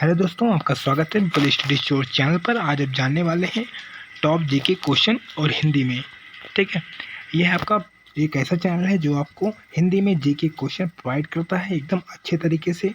Hello दोस्तों, आपका स्वागत है पीपल स्टडी स्टोर चैनल पर। आज आप जानने वाले हैं टॉप जीके क्वेश्चन और हिंदी में। ठीक है, यह है आपका एक ऐसा चैनल है जो आपको हिंदी में जीके क्वेश्चन प्रोवाइड करता है एकदम अच्छे तरीके से,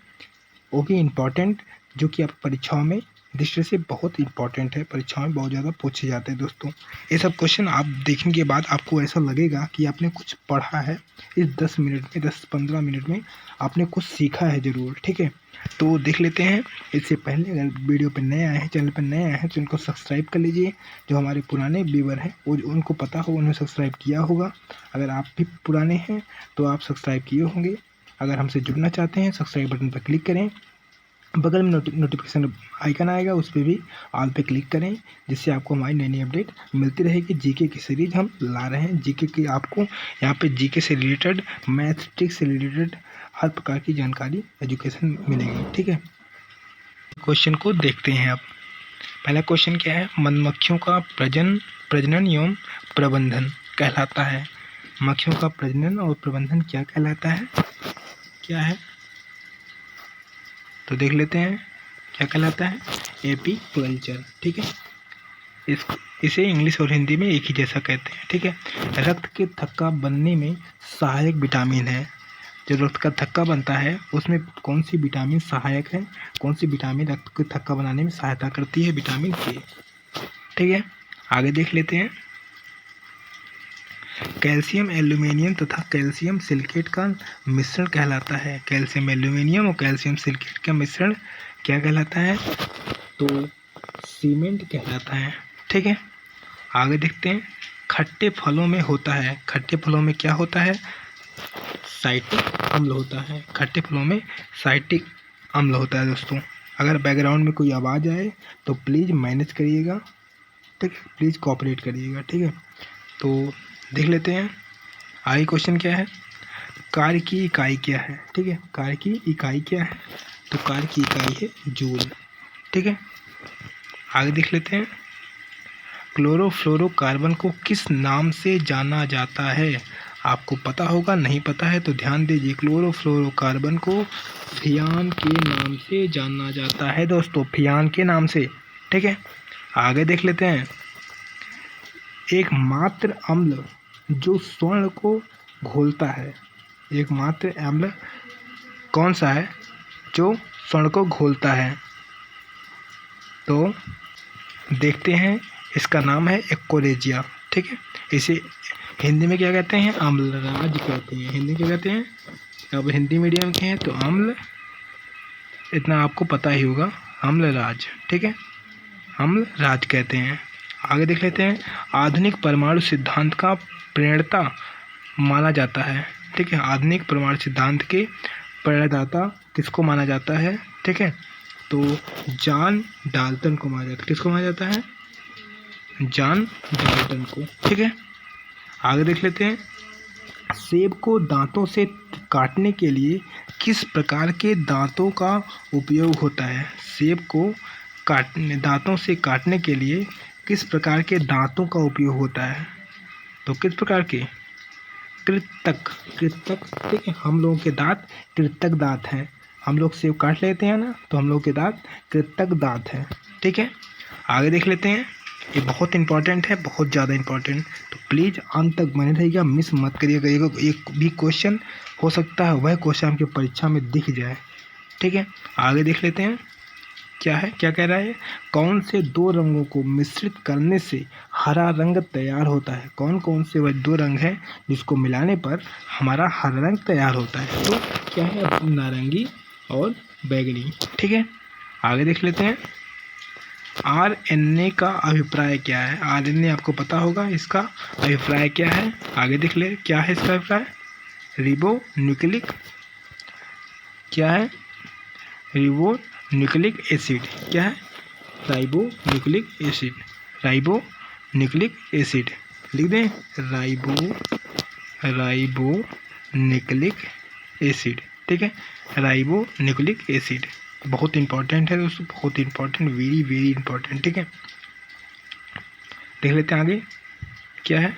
वो भी इम्पॉर्टेंट, जो कि आप परीक्षाओं में दृष्टि से बहुत इंपॉर्टेंट है, परीक्षाओं में बहुत ज़्यादा पूछे जाते हैं। दोस्तों, ये सब क्वेश्चन आप देखने के बाद आपको ऐसा लगेगा कि आपने कुछ पढ़ा है। इस 10 मिनट में, 10-15 मिनट में आपने कुछ सीखा है ज़रूर। ठीक है, तो देख लेते हैं। इससे पहले अगर वीडियो पर नए आए हैं, चैनल पर नए आए हैं, तो इनको सब्सक्राइब कर लीजिए। जो हमारे पुराने व्यूवर हैं वो उनको पता हो, उन्होंने सब्सक्राइब किया होगा। अगर आप भी पुराने हैं तो आप सब्सक्राइब किए होंगे। अगर हमसे जुड़ना चाहते हैं, सब्सक्राइब बटन पर क्लिक करें, बगल में नोटिफिकेशन आइकन आएगा, उस पर भी ऑल पे क्लिक करें, जिससे आपको हमारी नई नई अपडेट मिलती रहेगी। जीके की सीरीज हम ला रहे हैं। जीके की आपको यहाँ पे जीके से रिलेटेड, मैथमेटिक्स से रिलेटेड हर प्रकार की जानकारी, एजुकेशन मिलेगी। ठीक है, क्वेश्चन को देखते हैं आप। पहला क्वेश्चन क्या है? मधुमक्खियों का प्रजनन एवं प्रबंधन कहलाता है। मक्खियों का प्रजनन और प्रबंधन क्या कहलाता है? क्या है तो देख लेते हैं क्या कहलाता है। एपीकल्चर। ठीक है, इसे इंग्लिश और हिंदी में एक ही जैसा कहते हैं। ठीक है, रक्त के थक्का बनने में सहायक विटामिन है। जो रक्त का थक्का बनता है उसमें कौन सी विटामिन सहायक है? कौन सी विटामिन रक्त के थक्का बनाने में सहायता करती है? विटामिन के। ठीक है, आगे देख लेते हैं। कैल्शियम एल्यूमिनियम तथा कैल्शियम सिलिकेट का मिश्रण कहलाता है। कैल्शियम एल्यूमिनियम और कैल्शियम सिलिकेट का मिश्रण क्या कहलाता है? तो सीमेंट कहलाता है। ठीक है, आगे देखते हैं। खट्टे फलों में होता है। खट्टे फलों में क्या होता है? साइट्रिक अम्ल होता है। खट्टे फलों में साइट्रिक अम्ल होता है। दोस्तों, अगर बैकग्राउंड में कोई आवाज़ आए तो प्लीज़ मैनेज करिएगा। ठीक है, प्लीज़ कोऑपरेट करिएगा। ठीक है, तो देख लेते हैं आगे क्वेश्चन क्या है। कार्य की इकाई क्या है? ठीक है, कार्य की इकाई क्या है? तो कार्य की इकाई है जूल। ठीक है, आगे देख लेते हैं। क्लोरोफ्लोरोकार्बन को किस नाम से जाना जाता है? आपको पता होगा, नहीं पता है तो ध्यान दीजिए। क्लोरोफ्लोरोकार्बन को फियान के नाम से जाना जाता है। दोस्तों, फियान के नाम से। ठीक है, आगे देख लेते हैं। एकमात्र अम्ल जो स्वर्ण को घोलता है। एकमात्र अम्ल कौन सा है जो स्वर्ण को घोलता है? तो देखते हैं, इसका नाम है एक्कोरेजिया। ठीक है, इसे हिंदी में क्या कहते हैं? अम्लराज कहते हैं। हिंदी क्या कहते हैं? अब हिंदी मीडियम के हैं तो अम्ल, इतना आपको पता ही होगा, अम्लराज। ठीक है, अम्लराज कहते हैं। आगे देख लेते हैं। आधुनिक परमाणु सिद्धांत का प्रणेता माना जाता है। ठीक है, आधुनिक परमाणु सिद्धांत के प्रणेता किसको माना जाता है? ठीक है, तो जॉन डाल्टन को माना जाता है। किसको माना जाता है? जॉन डाल्टन को। ठीक है, आगे देख लेते हैं। सेब को दांतों से काटने के लिए किस प्रकार के दांतों का उपयोग होता है? सेब को दांतों से काटने के लिए किस प्रकार के दांतों का उपयोग होता है? तो किस प्रकार के? कृतक। कृतक। ठीक है, हम लोगों के दांत कृतक दांत हैं। हम लोग सेब काट लेते हैं ना, तो हम लोग के दांत कृतक दांत हैं। ठीक है, आगे देख लेते हैं। ये बहुत इंपॉर्टेंट है, बहुत ज़्यादा इंपॉर्टेंट, तो प्लीज़ अंत तक बने रहिएगा, मिस मत करिएगा। एक भी क्वेश्चन हो सकता है वह क्वेश्चन आपकी परीक्षा में दिख जाए। ठीक है, आगे देख लेते हैं क्या है, क्या कह रहा है। कौन से दो रंगों को मिश्रित करने से हरा रंग तैयार होता है? कौन कौन से वह दो रंग हैं जिसको मिलाने पर हमारा हरा रंग तैयार होता है? तो क्या है? नारंगी और बैगनी। ठीक है, आगे देख लेते हैं। आरएनए का अभिप्राय क्या है? आरएनए आपको पता होगा, इसका अभिप्राय क्या है? आगे देख ले, क्या है इसका अभिप्राय? रिबो न्यूक्लिक, क्या है? Ribo nucleic acid. क्या है? Ribo nucleic acid. Ribo nucleic acid लिख दें। Ribo nucleic acid. ठीक है, राइबो न्यूक्लिक एसिड बहुत इंपॉर्टेंट है दोस्तों, बहुत इंपॉर्टेंट, वेरी वेरी इंपॉर्टेंट। ठीक है, देख लेते हैं आगे क्या है।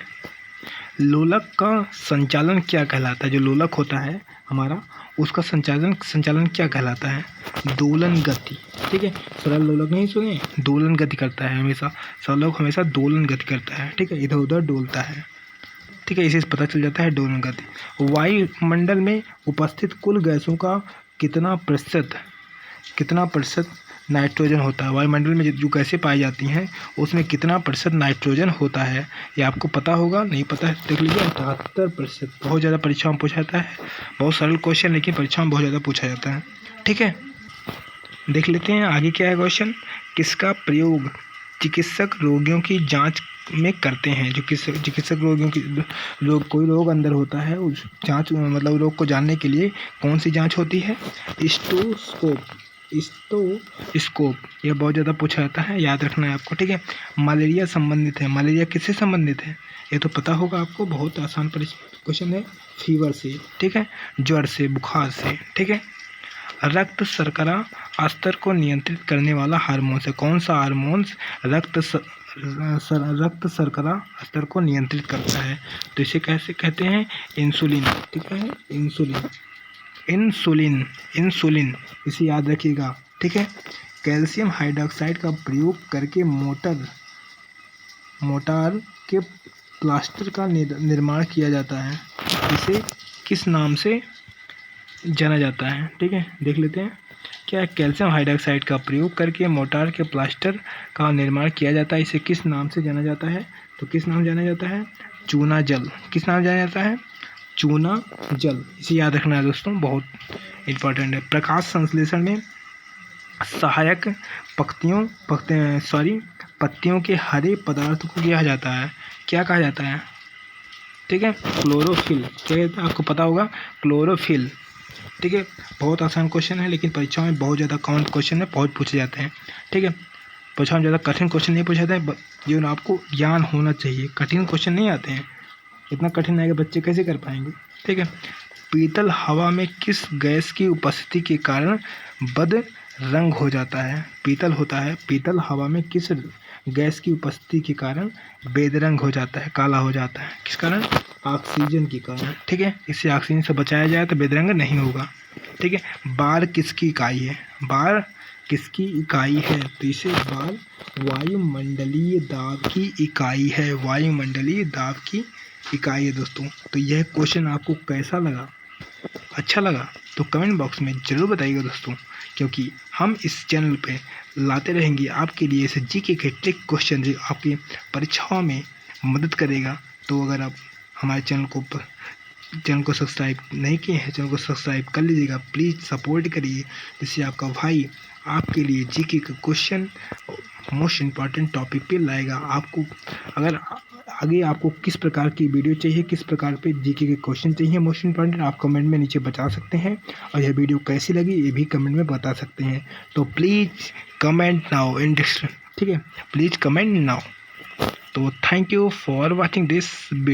लोलक का संचालन क्या कहलाता है? जो लोलक होता है हमारा, उसका संचालन क्या कहलाता है? दोलन गति। ठीक है, सरल लोलक नहीं सुने, दोलन गति करता है हमेशा, सरलोक हमेशा दोलन गति करता है। ठीक है, इधर उधर डोलता है। ठीक है, इसे पता चल जाता है दोलन गति। वायुमंडल में उपस्थित कुल गैसों का कितना प्रतिशत नाइट्रोजन होता है? वायुमंडल में जो गैसें पाई जाती हैं उसमें कितना प्रतिशत नाइट्रोजन होता है? ये आपको पता होगा, नहीं पता है देख लीजिए। 78%। बहुत ज़्यादा परीक्षा में पूछा जाता है, बहुत सरल क्वेश्चन लेकिन परीक्षा में बहुत ज़्यादा पूछा जाता है। ठीक है, देख लेते हैं आगे क्या है क्वेश्चन। किसका प्रयोग चिकित्सक रोगियों की जांच में करते हैं? जो चिकित्सक रोगियों की कोई रोग अंदर होता है उस जांच मतलब रोग को जानने के लिए कौन सी जांच होती है? स्टोस्कोप। यह बहुत ज़्यादा पूछा जाता है, याद रखना है आपको। ठीक है, मलेरिया संबंधित है। मलेरिया किससे संबंधित है? ये तो पता होगा आपको, बहुत आसान क्वेश्चन है। फीवर से, ठीक है, ज्वर से, बुखार से। ठीक है, रक्त शर्करा स्तर को नियंत्रित करने वाला हार्मोन है। कौन सा हार्मोन्स रक्त शर्करा स्तर को नियंत्रित करता है? तो इसे कैसे कहते हैं? इंसुलिन। ठीक है, इंसुलिन इसे याद रखिएगा। ठीक है, कैल्शियम हाइड्रोक्साइड का प्रयोग करके मोटार के प्लास्टर का निर्माण किया जाता है। इसे किस नाम से जाना जाता है? ठीक है, देख लेते हैं क्या है। कैल्शियम हाइड्रोक्साइड का प्रयोग करके मोटार के प्लास्टर का निर्माण किया जाता है। इसे किस नाम से जाना जाता है? तो किस नाम जाना जाता है? चूना जल। किस नाम जाना जाता है? चूना जल। इसे याद रखना है दोस्तों, बहुत इंपॉर्टेंट है। प्रकाश संश्लेषण में सहायक पत्तियों के हरे पदार्थ को किया जाता है, क्या कहा जाता है? ठीक है, क्लोरोफिल। क्या कहता है? आपको पता होगा, क्लोरोफिल। ठीक है, बहुत आसान क्वेश्चन है लेकिन परीक्षाओं में बहुत ज़्यादा काउंट क्वेश्चन है, बहुत पूछे जाते हैं। ठीक है, परीक्षाओं में ज़्यादा कठिन क्वेश्चन नहीं पूछे जाते हैं, जो आपको ज्ञान होना चाहिए। कठिन क्वेश्चन नहीं आते हैं, इतना कठिन आएगा बच्चे कैसे कर पाएंगे? ठीक है, पीतल हवा में किस गैस की उपस्थिति के कारण बद रंग हो जाता है? पीतल होता है, पीतल हवा में किस गैस की उपस्थिति के कारण बेदरंग हो जाता है, काला हो जाता है? किस कारण? ऑक्सीजन के कारण। ठीक है, इससे ऑक्सीजन से बचाया जाए तो बेदरंग नहीं होगा। ठीक है, बार किसकी इकाई है? बार किसकी इकाई है? तो इसे बार वायुमंडलीय दाब की इकाई है। वायुमंडलीय दाब की इकाई है दोस्तों। तो यह क्वेश्चन आपको कैसा लगा? अच्छा लगा तो कमेंट बॉक्स में ज़रूर बताइएगा दोस्तों, क्योंकि हम इस चैनल पे लाते रहेंगे आपके लिए ऐसे जीके के ट्रिक क्वेश्चन जो आपकी परीक्षाओं में मदद करेगा। तो अगर आप हमारे चैनल को सब्सक्राइब नहीं किए हैं, चैनल को सब्सक्राइब कर लीजिएगा, प्लीज़ सपोर्ट करिए, जिससे आपका भाई आपके लिए जीके का क्वेश्चन मोस्ट इम्पॉर्टेंट टॉपिक पे लाएगा। आपको अगर आगे आपको किस प्रकार की वीडियो चाहिए, किस प्रकार पे जीके के क्वेश्चन चाहिए मोस्ट इम्पॉर्टेंट, आप कमेंट में नीचे बता सकते हैं। और यह वीडियो कैसी लगी ये भी कमेंट में बता सकते हैं। तो please comment now in description. ठीक है, प्लीज़ कमेंट नाउ। तो thank you for watching this video.